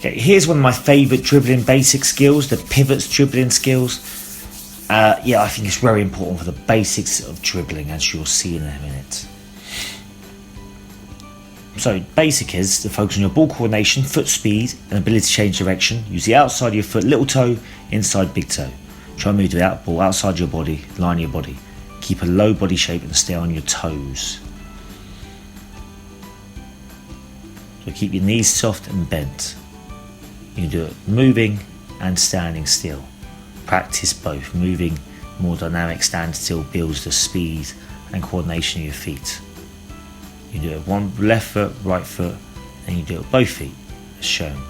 Okay, here's one of my favourite dribbling basic skills, the pivots dribbling skills. Yeah, I think it's very important for the basics of dribbling, as you'll see in a minute. So basic is to focus on your ball coordination, foot speed and ability to change direction. Use the outside of your foot, little toe, inside big toe. Try and move the ball outside your body, line your body. Keep a low body shape and stay on your toes. So keep your knees soft and bent. You can do it moving and standing still. Practice both. Moving, more dynamic, stand still builds the speed and coordination of your feet. You do it one left foot, right foot, and you do it with both feet, as shown.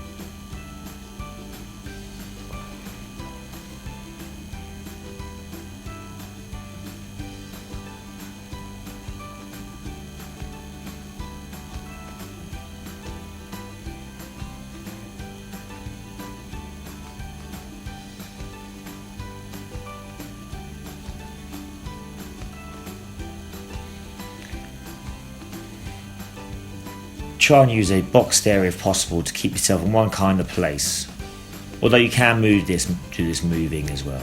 Try and use a boxed area if possible to keep yourself in one kind of place. Although you can do this moving as well.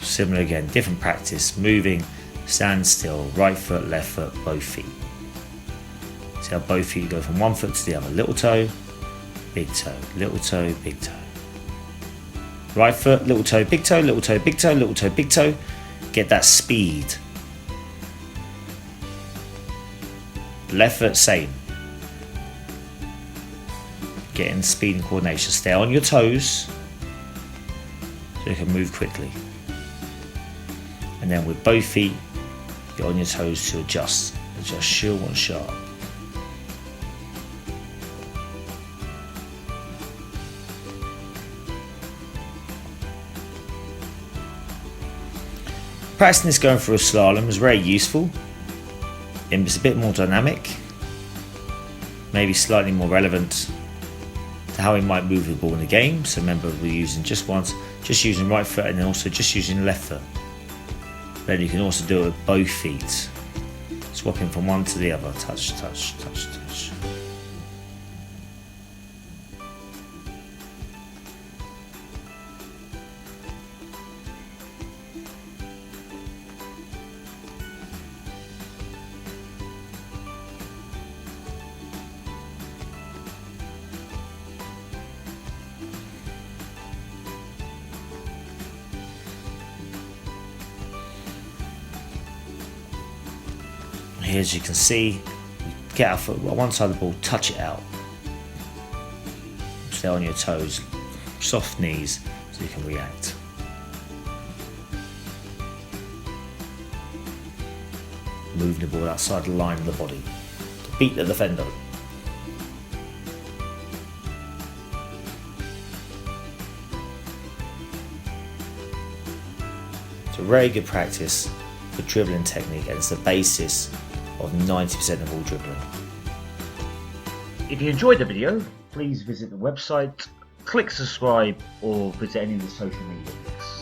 Similar again, different practice, moving, stand still, right foot, left foot, both feet. See how both feet go from one foot to the other. Little toe, big toe, little toe, big toe. Right foot, little toe, big toe, little toe, big toe, little toe, big toe. Get that speed. Left foot, same. Getting speed and coordination. Stay on your toes so you can move quickly. And then with both feet, get on your toes to adjust. Adjust short and sharp. Practicing this going through a slalom is very useful. It's a bit more dynamic, maybe slightly more relevant to how we might move the ball in the game. So remember, we're using just using right foot and then also just using left foot. Then you can also do it with both feet, swapping from one to the other, touch, touch, touch, touch. Here, as you can see, get our foot one side of the ball, touch it out. Stay on your toes, soft knees, so you can react. Move the ball outside the line of the body. Beat the defender. It's a very good practice for dribbling technique, and it's the basis of 90% of all dribbling. If you enjoyed the video, please visit the website, click subscribe, or visit any of the social media links.